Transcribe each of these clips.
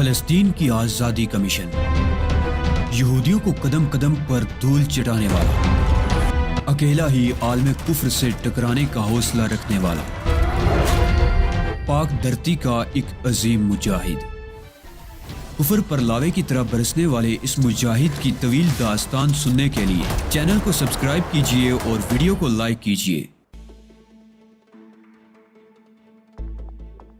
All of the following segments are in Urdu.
فلسطین کی آزادی کا مشن، یہودیوں کو قدم قدم پر دھول چٹانے والا، اکیلا ہی عالم کفر سے ٹکرانے کا حوصلہ رکھنے والا، پاک دھرتی کا ایک عظیم مجاہد، کفر پر لاوے کی طرح برسنے والے اس مجاہد کی طویل داستان سننے کے لیے چینل کو سبسکرائب کیجئے اور ویڈیو کو لائک کیجئے۔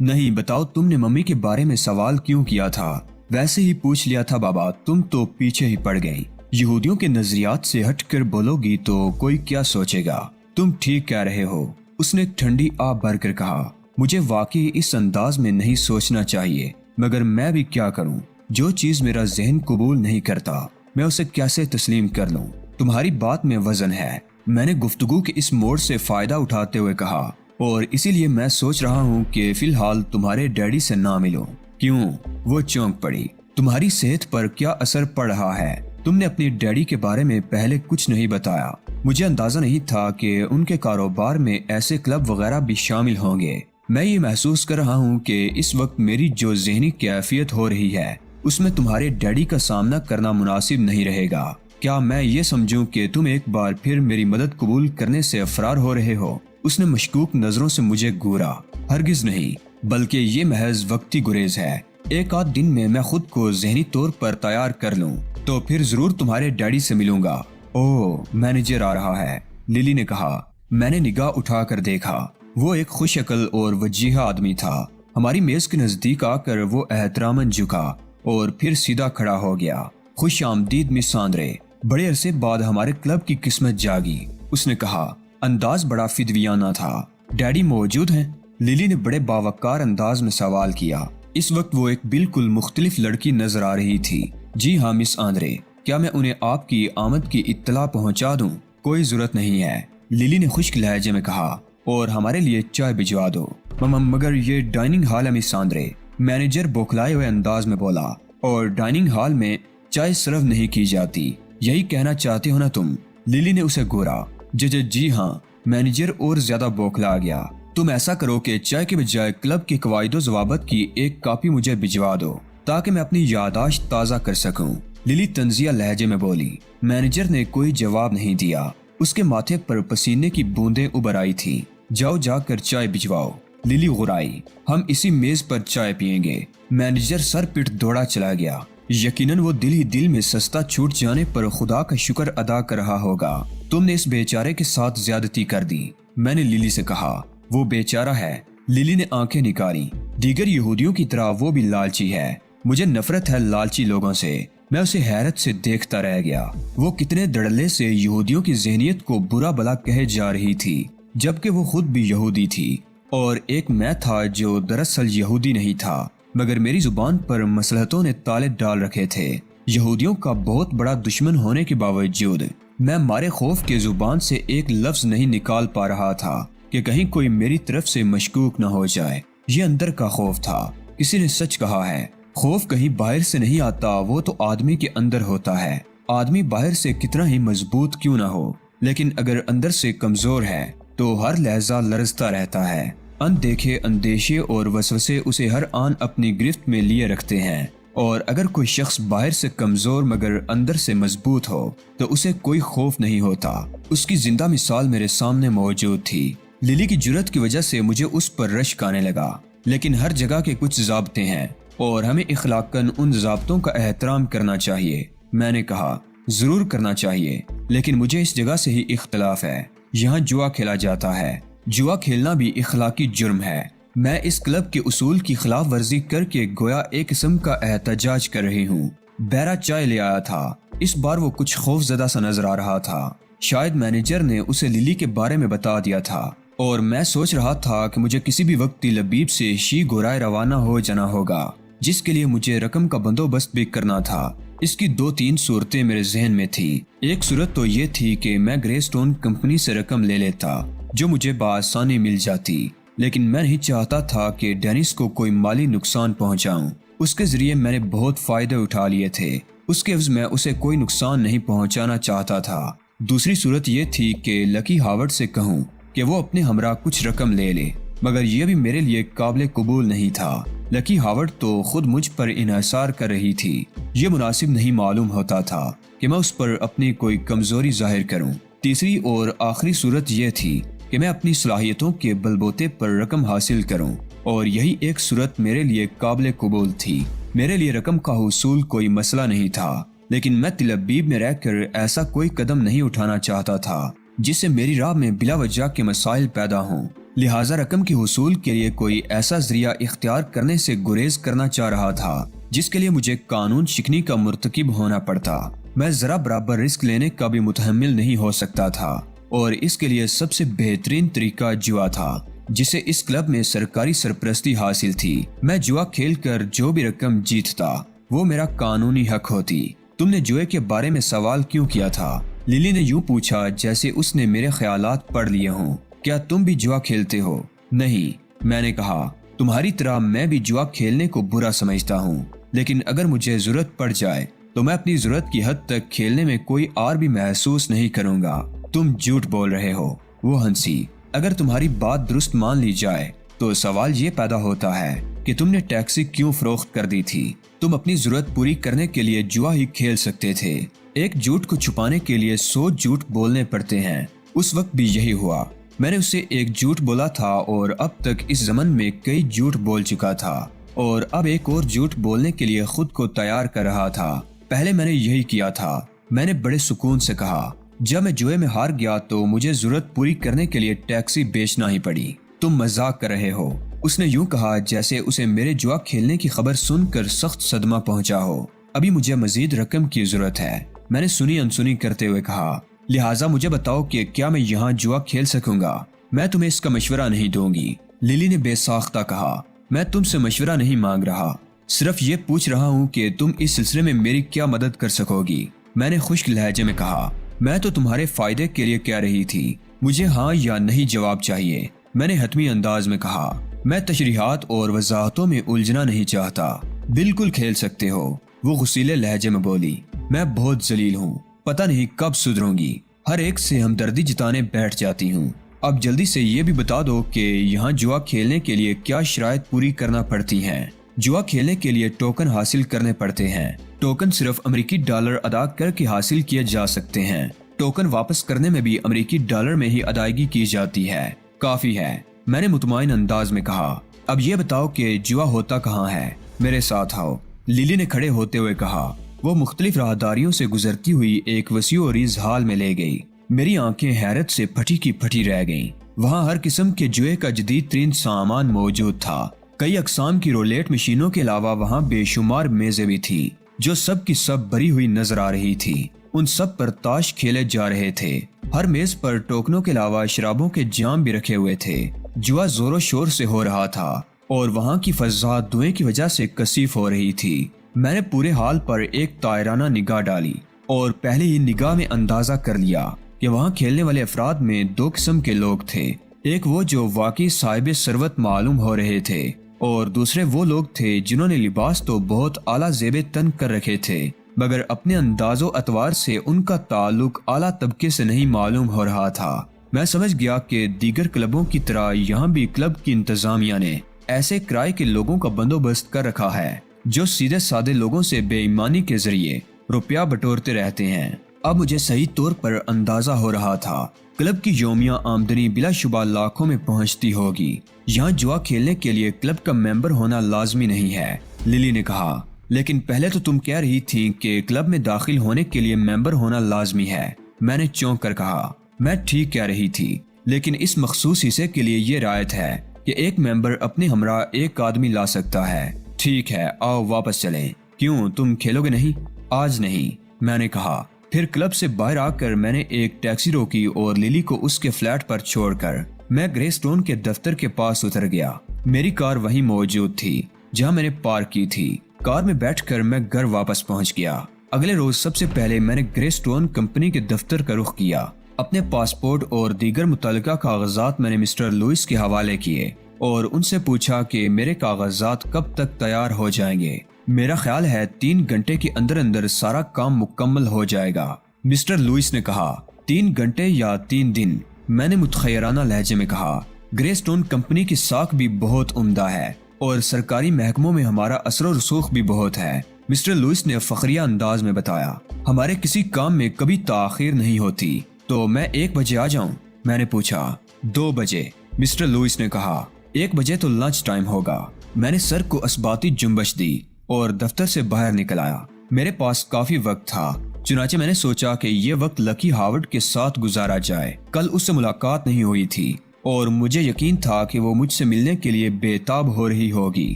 نہیں بتاؤ، تم نے ممی کے بارے میں سوال کیوں کیا تھا؟ ویسے ہی پوچھ لیا تھا بابا، تم تو پیچھے ہی پڑ گئی۔ یہودیوں کے نظریات سے ہٹ کر بولو گی تو کوئی کیا سوچے گا؟ تم ٹھیک کہہ رہے ہو، اس نے ٹھنڈی آب بھر کر کہا۔ مجھے واقعی اس انداز میں نہیں سوچنا چاہیے، مگر میں بھی کیا کروں؟ جو چیز میرا ذہن قبول نہیں کرتا میں اسے کیسے تسلیم کر لوں؟ تمہاری بات میں وزن ہے، میں نے گفتگو کے اس موڑ سے فائدہ اٹھاتے ہوئے کہا، اور اسی لیے میں سوچ رہا ہوں کہ فی الحال تمہارے ڈیڈی سے نہ ملو۔ کیوں؟ وہ چونک پڑی۔ تمہاری صحت پر کیا اثر پڑ رہا ہے؟ تم نے اپنی ڈیڈی کے بارے میں پہلے کچھ نہیں بتایا۔ مجھے اندازہ نہیں تھا کہ ان کے کاروبار میں ایسے کلب وغیرہ بھی شامل ہوں گے۔ میں یہ محسوس کر رہا ہوں کہ اس وقت میری جو ذہنی کیفیت ہو رہی ہے اس میں تمہارے ڈیڈی کا سامنا کرنا مناسب نہیں رہے گا۔ کیا میں یہ سمجھوں کہ تم ایک بار پھر میری مدد قبول کرنے سے فرار ہو رہے ہو؟ اس نے مشکوک نظروں سے مجھے گھورا۔ ہرگز نہیں، بلکہ یہ محض وقتی گریز ہے۔ ایک آدھ دن میں خود کو ذہنی طور پر تیار کر لوں تو پھر ضرور تمہارے ڈیڈی سے ملوں گا۔ اوہ، مینیجر آ رہا ہے، للی نے کہا۔ میں نے نگاہ اٹھا کر دیکھا، وہ ایک خوش عقل اور وجیحہ آدمی تھا۔ ہماری میز کے نزدیک آ کر وہ احتراماً جھکا اور پھر سیدھا کھڑا ہو گیا۔ خوش آمدید مس ساندرے، بڑے عرصے بعد ہمارے کلب کی قسمت جاگی، اس نے کہا۔ انداز بڑا فدویانہ تھا۔ ڈیڈی موجود ہیں؟ للی نے بڑے باوقار انداز میں سوال کیا۔ اس وقت وہ ایک بالکل مختلف لڑکی نظر آ رہی تھی۔ جی ہاں مس آندرے، کیا میں انہیں آپ کی آمد کی اطلاع پہنچا دوں؟ کوئی ضرورت نہیں ہے، للی نے خشک لہجے میں کہا، اور ہمارے لیے چائے بھجوا دو۔ مگر یہ ڈائننگ ہال ہے مس آندرے، مینیجر بوکھلائے ہوئے انداز میں بولا، اور ڈائننگ ہال میں چائے سرو نہیں کی جاتی، یہی کہنا چاہتے ہو نا تم؟ للی نے اسے گورا۔ جی ہاں، مینیجر اور زیادہ بوکھلا گیا۔ تم ایسا کرو کہ چائے کے بجائے کلب کے قواعد و ضوابط کی ایک کاپی مجھے بھجوا دو تاکہ میں اپنی یادداشت تازہ کر سکوں، للی طنزیہ لہجے میں بولی۔ مینیجر نے کوئی جواب نہیں دیا، اس کے ماتھے پر پسینے کی بوندیں ابھر آئی تھی۔ جاؤ جا کر چائے بھجواؤ، للی غرائی۔ ہم اسی میز پر چائے پیئیں گے۔ مینیجر سر پٹ دوڑا چلا گیا۔ یقیناً وہ دل ہی دل میں سستا چھوٹ جانے پر خدا کا شکر ادا کر رہا ہوگا۔ تم نے اس بیچارے کے ساتھ زیادتی کر دی، میں نے للی سے کہا۔ وہ بیچارہ ہے، للی نے آنکھیں نکاری۔ دیگر یہودیوں کی طرح وہ بھی لالچی ہے۔ مجھے نفرت ہے لالچی لوگوں سے۔ میں اسے حیرت سے دیکھتا رہ گیا۔ وہ کتنے دڑلے سے یہودیوں کی ذہنیت کو برا بلا کہے جا رہی تھی، جبکہ وہ خود بھی یہودی تھی، اور ایک میں تھا جو دراصل یہودی نہیں تھا، مگر میری زبان پر مصلحتوں نے تالے ڈال رکھے تھے۔ یہودیوں کا بہت بڑا دشمن ہونے کے باوجود میں مارے خوف کے زبان سے ایک لفظ نہیں نکال پا رہا تھا کہ کہیں کوئی میری طرف سے مشکوک نہ ہو جائے۔ یہ اندر کا خوف تھا۔ کسی نے سچ کہا ہے، خوف کہیں باہر سے نہیں آتا، وہ تو آدمی کے اندر ہوتا ہے۔ آدمی باہر سے کتنا ہی مضبوط کیوں نہ ہو، لیکن اگر اندر سے کمزور ہے تو ہر لہجہ لرزتا رہتا ہے۔ اندیکھے اندیشے اور وسوسے اسے ہر آن اپنی گرفت میں لیے رکھتے ہیں، اور اگر کوئی شخص باہر سے کمزور مگر اندر سے مضبوط ہو تو اسے کوئی خوف نہیں ہوتا۔ اس کی زندہ مثال میرے سامنے موجود تھی۔ للی کی جرأت کی وجہ سے مجھے اس پر رشک آنے لگا، لیکن ہر جگہ کے کچھ ضابطے ہیں اور ہمیں اخلاقاً ان ضابطوں کا احترام کرنا چاہیے، میں نے کہا۔ ضرور کرنا چاہیے، لیکن مجھے اس جگہ سے ہی اختلاف ہے۔ یہاں جوا کھیلا جاتا ہے، جوا کھیلنا بھی اخلاقی جرم ہے۔ میں اس کلب کے اصول کی خلاف ورزی کر کے گویا ایک قسم کا احتجاج کر رہی ہوں۔ بیرا چائے لے آیا تھا۔ اس بار وہ کچھ خوف زدہ سا نظر آ رہا تھا۔ شاید مینیجر نے اسے للی کے بارے میں بتا دیا تھا، اور میں سوچ رہا تھا کہ مجھے کسی بھی وقت لبیب سے شی گورائے روانہ ہو جانا ہوگا، جس کے لیے مجھے رقم کا بندوبست بھی کرنا تھا۔ اس کی 2-3 صورتیں میرے ذہن میں تھی۔ ایک صورت تو یہ تھی کہ میں گرے سٹون کمپنی سے رقم لے لیتا جو مجھے بآسانی مل جاتی، لیکن میں نہیں چاہتا تھا کہ ڈینس کو کوئی مالی نقصان پہنچاؤں۔ اس کے ذریعے میں نے بہت فائدے اٹھا لیے تھے، اس کے عوض میں اسے کوئی نقصان نہیں پہنچانا چاہتا تھا۔ دوسری صورت یہ تھی کہ لکی ہاورڈ سے کہوں کہ وہ اپنے ہمراہ کچھ رقم لے لے، مگر یہ بھی میرے لیے قابل قبول نہیں تھا۔ لکی ہاورڈ تو خود مجھ پر انحصار کر رہی تھی۔ یہ مناسب نہیں معلوم ہوتا تھا کہ میں اس پر اپنی کوئی کمزوری ظاہر کروں۔ تیسری اور آخری صورت یہ تھی کہ میں اپنی صلاحیتوں کے بلبوتے پر رقم حاصل کروں، اور یہی ایک صورت میرے لیے قابل قبول تھی۔ میرے لیے رقم کا حصول کوئی مسئلہ نہیں تھا، لیکن میں تل ابیب میں رہ کر ایسا کوئی قدم نہیں اٹھانا چاہتا تھا جس سے میری راہ میں بلا وجہ کے مسائل پیدا ہوں۔ لہٰذا رقم کے حصول کے لیے کوئی ایسا ذریعہ اختیار کرنے سے گریز کرنا چاہ رہا تھا جس کے لیے مجھے قانون شکنی کا مرتکب ہونا پڑتا۔ میں ذرا برابر رسک لینے کا بھی متحمل نہیں ہو سکتا تھا، اور اس کے لیے سب سے بہترین طریقہ جوا تھا، جسے اس کلب میں سرکاری سرپرستی حاصل تھی۔ میں جوا کھیل کر جو بھی رقم جیتتا وہ میرا قانونی حق ہوتی۔ تم نے جوئے کے بارے میں سوال کیوں کیا تھا؟ للی نے یوں پوچھا جیسے اس نے میرے خیالات پڑھ لیے ہوں۔ کیا تم بھی جوا کھیلتے ہو؟ نہیں، میں نے کہا، تمہاری طرح میں بھی جوا کھیلنے کو برا سمجھتا ہوں، لیکن اگر مجھے ضرورت پڑ جائے تو میں اپنی ضرورت کی حد تک کھیلنے میں کوئی آر بھی محسوس نہیں کروں گا۔ تم جھوٹ بول رہے ہو، وہ ہنسی۔ اگر تمہاری بات درست مان لی جائے تو سوال یہ پیدا ہوتا ہے کہ تم نے ٹیکسی کیوں فروخت کر دی تھی؟ تم اپنی ضرورت پوری کرنے کے لیے جوا ہی کھیل سکتے تھے۔ ایک جھوٹ کو چھپانے کے لیے 100 جھوٹ بولنے پڑتے ہیں۔ اس وقت بھی یہی ہوا۔ میں نے اسے ایک جھوٹ بولا تھا اور اب تک اس زمن میں کئی جھوٹ بول چکا تھا، اور اب ایک اور جھوٹ بولنے کے لیے خود کو تیار کر رہا تھا۔ پہلے میں نے یہی کیا تھا، میں نے بڑے سکون سے کہا۔ جب میں جوئے میں ہار گیا تو مجھے ضرورت پوری کرنے کے لیے ٹیکسی بیچنا ہی پڑی۔ تم مذاق کر رہے ہو، اس نے یوں کہا جیسے اسے میرے جوا کھیلنے کی خبر سن کر سخت صدمہ پہنچا ہو۔ ابھی مجھے مزید رقم کی ضرورت ہے، میں نے سنی انسنی کرتے ہوئے کہا، لہٰذا مجھے بتاؤ کہ کیا میں یہاں جوا کھیل سکوں گا؟ میں تمہیں اس کا مشورہ نہیں دوں گی، للی نے بے ساختہ کہا۔ میں تم سے مشورہ نہیں مانگ رہا، صرف یہ پوچھ رہا ہوں کہ تم اس سلسلے میں میری کیا مدد کر سکو گی، میں نے خشک لہجے میں کہا۔ میں تو تمہارے فائدے کے لیے کہہ رہی تھی، مجھے ہاں یا نہیں جواب چاہیے، میں نے حتمی انداز میں کہا۔ میں تشریحات اور وضاحتوں میں الجھنا نہیں چاہتا۔ بالکل کھیل سکتے ہو، وہ غصیلے لہجے میں بولی۔ میں بہت ذلیل ہوں، پتہ نہیں کب سدھروں گی، ہر ایک سے ہمدردی جتانے بیٹھ جاتی ہوں۔ اب جلدی سے یہ بھی بتا دو کہ یہاں جوا کھیلنے کے لیے کیا شرائط پوری کرنا پڑتی ہیں؟ جوا کھیلنے کے لیے ٹوکن حاصل کرنے پڑتے ہیں۔ ٹوکن صرف امریکی ڈالر ادا کر کے حاصل کیے جا سکتے ہیں۔ ٹوکن واپس کرنے میں بھی امریکی ڈالر میں ہی ادائیگی کی جاتی ہے۔ کافی ہے، میں نے مطمئن انداز میں کہا۔ اب یہ بتاؤ کہ جوا ہوتا کہاں ہے؟ میرے ساتھ آؤ، للی نے کھڑے ہوتے ہوئے کہا۔ وہ مختلف راہداریوں سے گزرتی ہوئی ایک وسیع و عریض ہال میں لے گئی۔ میری آنکھیں حیرت سے پھٹی کی پھٹی رہ گئیں۔ وہاں ہر قسم کے جوئے کا جدید ترین سامان موجود تھا۔ کئی اقسام کی رولیٹ مشینوں کے علاوہ وہاں بے شمار میزیں بھی تھی جو سب کی سب بھری ہوئی نظر آ رہی تھی۔ ان سب پر تاش کھیلے جا رہے تھے۔ ہر میز پر ٹوکنوں کے علاوہ شرابوں کے جام بھی رکھے ہوئے تھے۔ جوا زور و شور سے ہو رہا تھا اور وہاں کی فضا دھوئیں کی وجہ سے کثیف ہو رہی تھی۔ میں نے پورے حال پر ایک طائرانہ نگاہ ڈالی اور پہلے ہی نگاہ میں اندازہ کر لیا کہ وہاں کھیلنے والے افراد میں دو قسم کے لوگ تھے۔ ایک وہ جو واقعی صاحب ثروت معلوم ہو رہے تھے، اور دوسرے وہ لوگ تھے جنہوں نے لباس تو بہت اعلیٰ زیب تن کر رکھے تھے، مگر اپنے انداز و اطوار سے ان کا تعلق اعلیٰ طبقے سے نہیں معلوم ہو رہا تھا۔ میں سمجھ گیا کہ دیگر کلبوں کی طرح یہاں بھی کلب کی انتظامیہ نے ایسے کرائے کے لوگوں کا بندوبست کر رکھا ہے جو سیدھے سادے لوگوں سے بے ایمانی کے ذریعے روپیہ بٹورتے رہتے ہیں۔ اب مجھے صحیح طور پر اندازہ ہو رہا تھا کلب کی یومیہ آمدنی بلا شبہ لاکھوں میں پہنچتی ہوگی۔ یہاں جوا کھیلنے کے لیے کلب کا ممبر ہونا لازمی نہیں ہے، للی نے کہا۔ لیکن پہلے تو تم کہہ رہی تھی کہ کلب میں داخل ہونے کے لیے ممبر ہونا لازمی ہے، میں نے چونک کر کہا۔ میں ٹھیک کہہ رہی تھی، لیکن اس مخصوص حصے کے لیے یہ رعایت ہے کہ ایک ممبر اپنے ہمراہ ایک آدمی لا سکتا ہے۔ ٹھیک ہے، آؤ واپس چلیں۔ کیوں، تم کھیلو گے نہیں؟ آج نہیں، میں نے کہا۔ پھر کلب سے باہر آ کر میں نے ایک ٹیکسی روکی اور للی کو اس کے فلیٹ پر چھوڑ کر میں گرے سٹون کے دفتر کے پاس اتر گیا۔ میری کار وہیں موجود تھی جہاں میں نے پارک کی تھی۔ کار میں بیٹھ کر میں گھر واپس پہنچ گیا۔ اگلے روز سب سے پہلے میں نے گرے سٹون کمپنی کے دفتر کا رخ کیا۔ اپنے پاسپورٹ اور دیگر متعلقہ کاغذات میں نے مسٹر لوئس کے حوالے کیے اور ان سے پوچھا کہ میرے کاغذات کب تک تیار ہو جائیں گے۔ میرا خیال ہے 3 گھنٹے کے اندر اندر سارا کام مکمل ہو جائے گا، مسٹر لوئس نے کہا۔ 3 گھنٹے یا 3 دن، میں نے متخیرانہ لہجے میں کہا۔ گرے سٹون کمپنی کی ساکھ بھی بہت عمدہ ہے، اور سرکاری محکموں میں ہمارا اثر و رسوخ بھی بہت ہے۔ مسٹر لوئس نے فخریہ انداز میں بتایا۔ ہمارے کسی کام میں کبھی تاخیر نہیں ہوتی۔ تو میں 1 بجے آ جاؤں؟ میں نے پوچھا۔ 2 بجے، مسٹر لوئس نے کہا۔ 1 بجے تو لنچ ٹائم ہوگا۔ میں نے سر کو اثباتی جنبش دی اور دفتر سے باہر نکل آیا۔ میرے پاس کافی وقت تھا، چنانچہ میں نے سوچا کہ یہ وقت لکی ہاورڈ کے ساتھ گزارا جائے۔ کل اس سے ملاقات نہیں ہوئی تھی اور مجھے یقین تھا کہ وہ مجھ سے ملنے کے لیے بے تاب ہو رہی ہوگی۔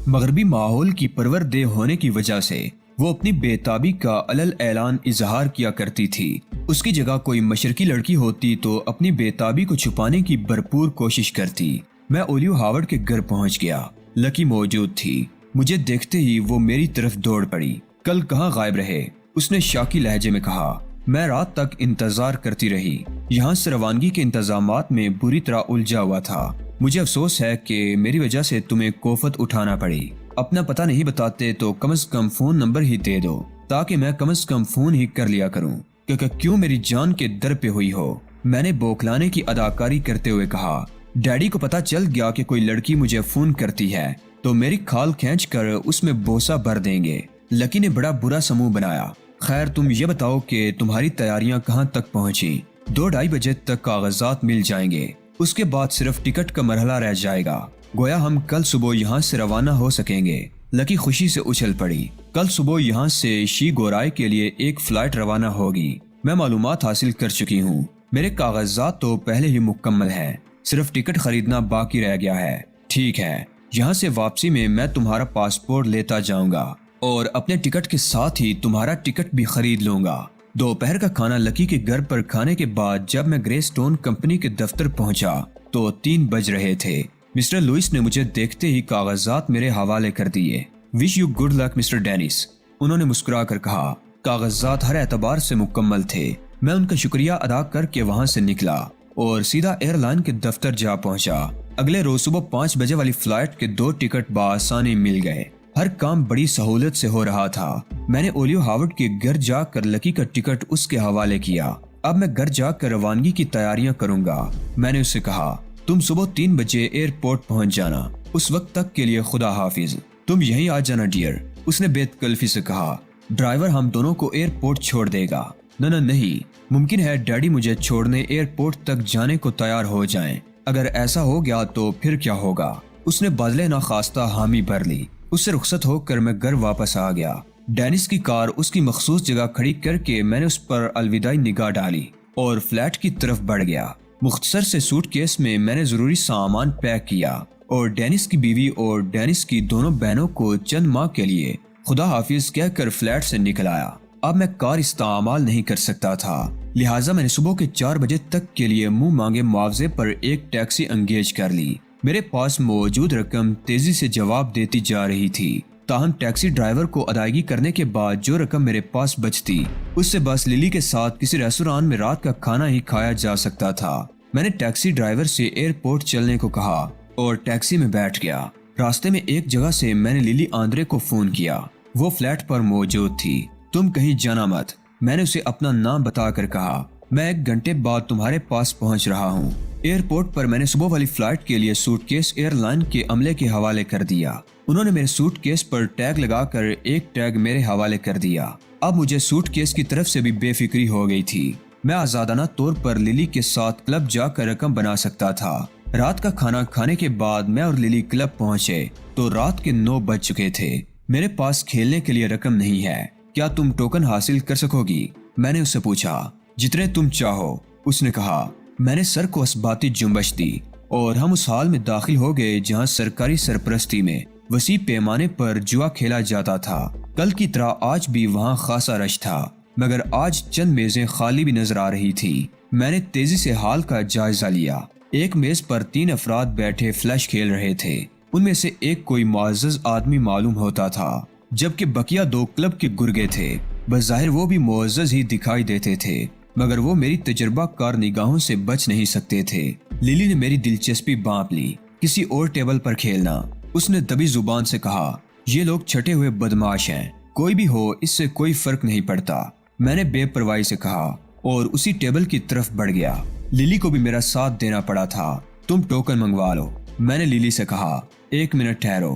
مغربی ماحول کی پرورده ہونے کی وجہ سے وہ اپنی بے تابی کا علل اعلان اظہار کیا کرتی تھی۔ اس کی جگہ کوئی مشرقی لڑکی ہوتی تو اپنی بے تابی کو چھپانے کی بھرپور کوشش کرتی۔ میں اولیو ہاورڈ کے گھر پہنچ گیا۔ لکی موجود تھی۔ مجھے دیکھتے ہی وہ میری طرف دوڑ پڑی۔ کل کہاں غائب رہے؟ اس نے شاکی لہجے میں کہا۔ میں رات تک انتظار کرتی رہی۔ یہاں سے روانگی کے انتظامات میں بری طرح الجھا ہوا تھا۔ مجھے افسوس ہے کہ میری وجہ سے تمہیں کوفت اٹھانا پڑی۔ اپنا پتہ نہیں بتاتے تو کم از کم فون نمبر ہی دے دو تاکہ میں کم از کم فون ہی کر لیا کروں کہ کیوں میری جان کے در پہ ہوئی ہو۔ میں نے بوکلانے کی اداکاری کرتے ہوئے کہا۔ ڈیڈی کو پتہ چل گیا کہ کوئی لڑکی مجھے فون کرتی ہے تو میری کھال کھینچ کر اس میں بوسہ بھر دیں گے۔ لکی نے بڑا برا سمو بنایا۔ خیر تم یہ بتاؤ کہ تمہاری تیاریاں کہاں تک پہنچی؟ 2-2:30 بجے تک کاغذات مل جائیں گے۔ اس کے بعد صرف ٹکٹ کا مرحلہ رہ جائے گا۔ گویا ہم کل صبح یہاں سے روانہ ہو سکیں گے۔ لکی خوشی سے اچھل پڑی۔ کل صبح یہاں سے شی گورائے کے لیے ایک فلائٹ روانہ ہوگی۔ میں معلومات حاصل کر چکی ہوں۔ میرے کاغذات تو پہلے ہی مکمل ہیں، صرف ٹکٹ خریدنا باقی رہ گیا ہے۔ ٹھیک ہے، یہاں سے واپسی میں تمہارا پاسپورٹ لیتا جاؤں گا اور اپنے ٹکٹ کے ساتھ ہی تمہارا ٹکٹ بھی خرید لوں گا۔ دوپہر کا کھانا لکی کے گھر پر کھانے کے بعد جب میں گرے سٹون کمپنی کے دفتر پہنچا تو 3 بج رہے تھے۔ مسٹر لوئس نے مجھے دیکھتے ہی کاغذات میرے حوالے کر دیے۔ Wish you good luck mister Dennis, انہوں نے مسکرا کر کہا۔ کاغذات ہر اعتبار سے مکمل تھے۔ میں ان کا شکریہ ادا کر کے وہاں سے نکلا اور سیدھا ایئر لائن کے دفتر جا پہنچا۔ اگلے روز صبح 5 بجے والی فلائٹ کے 2 ٹکٹ بآسانی مل گئے۔ ہر کام بڑی سہولت سے ہو رہا تھا۔ میں نے اولیو ہاورڈ کے گھر جا کر لکی کا ٹکٹ اس کے حوالے کیا۔ اب میں گھر جا کر روانگی کی تیاریاں کروں گا۔ میں نے اس سے کہا تم صبح 3 بجے ایئرپورٹ پہنچ جانا۔ اس وقت تک کے لیے خدا حافظ۔ تم یہیں آ جانا ڈیئر، اس نے بے تکلفی سے کہا۔ ڈرائیور ہم دونوں کو ایئرپورٹ چھوڑ دے گا۔ نہیں، ممکن ہے ڈیڈی مجھے چھوڑنے ایئرپورٹ تک جانے کو تیار ہو جائیں۔ اگر ایسا ہو گیا تو پھر کیا ہوگا؟ اس نے بادلے ناخواستہ حامی بھر لی۔ اس سے رخصت ہو کر میں گھر واپس آ گیا۔ ڈینس کی کار اس کی مخصوص جگہ کھڑی کر کے میں نے اس پر الوداعی نگاہ ڈالی اور فلیٹ کی طرف بڑھ گیا۔ مختصر سے سوٹ کیس میں نے ضروری سامان پیک کیا اور ڈینس کی بیوی اور ڈینس کی دونوں بہنوں کو چند ماہ کے لیے خدا حافظ کہہ کر فلیٹ سے نکل آیا۔ اب میں کار استعمال نہیں کر سکتا تھا، لہٰذا میں نے صبح کے 4 بجے تک کے لیے منہ مانگے معاوضے پر ایک ٹیکسی انگیج کر لی۔ میرے پاس موجود رقم تیزی سے جواب دیتی جا رہی تھی، تاہم ٹیکسی ڈرائیور کو ادائیگی کرنے کے بعد جو رقم میرے پاس بچتی اس سے بس للی کے ساتھ کسی ریستوران میں رات کا کھانا ہی کھایا جا سکتا تھا۔ میں نے ٹیکسی ڈرائیور سے ایئرپورٹ چلنے کو کہا اور ٹیکسی میں بیٹھ گیا۔ راستے میں ایک جگہ سے میں نے للی آندرے کو فون کیا۔ وہ فلیٹ پر موجود تھی۔ تم کہیں جانا مت، میں نے اسے اپنا نام بتا کر کہا۔ میں 1 گھنٹے بعد تمہارے پاس پہنچ رہا ہوں۔ ایئرپورٹ پر میں نے صبح والی فلائٹ کے لیے سوٹ کیس ایئر لائن کے عملے کے حوالے کر دیا۔ انہوں نے میرے سوٹ کیس پر ٹیگ لگا کر ایک ٹیگ میرے حوالے کر دیا۔ اب مجھے سوٹ کیس کی طرف سے بھی بے فکری ہو گئی تھی۔ میں آزادانہ طور پر للی کے ساتھ کلب جا کر رقم بنا سکتا تھا۔ رات کا کھانا کھانے کے بعد میں اور للی کلب پہنچے تو رات کے 9 بج چکے تھے۔ میرے پاس کھیلنے کے لیے رقم نہیں ہے، کیا تم ٹوکن حاصل کر سکو گی؟ میں نے اس سے پوچھا۔ جتنے تم چاہو، اس نے کہا۔ میں نے سر کو اثباتی جنبش دی اور ہم اس حال میں داخل ہو گئے جہاں سرکاری سرپرستی میں وسیع پیمانے پر جوا کھیلا جاتا تھا۔ کل کی طرح آج بھی وہاں خاصا رش تھا، مگر آج چند میزیں خالی بھی نظر آ رہی تھی۔ میں نے تیزی سے حال کا جائزہ لیا۔ ایک میز پر 3 افراد بیٹھے فلیش کھیل رہے تھے۔ ان میں سے ایک کوئی معزز آدمی معلوم ہوتا تھا، جبکہ بقیہ 2 کلب کے گرگے تھے۔ بظاہر وہ بھی معزز ہی دکھائی دیتے تھے، مگر وہ میری تجربہ کار نگاہوں سے بچ نہیں سکتے تھے۔ للی نے میری دلچسپی بانپ لی۔ کسی اور ٹیبل پر کھیلنا، اس نے دبی زبان سے کہا۔ یہ لوگ چھٹے ہوئے بدماش ہیں، کوئی بھی ہو اس سے کوئی فرق نہیں پڑتا، میں نے بے پرواہی سے کہا اور اسی ٹیبل کی طرف بڑھ گیا۔ للی کو بھی میرا ساتھ دینا پڑا تھا۔ تم ٹوکن منگوا لو، میں نے للی سے کہا۔ 1 منٹ ٹھہرو،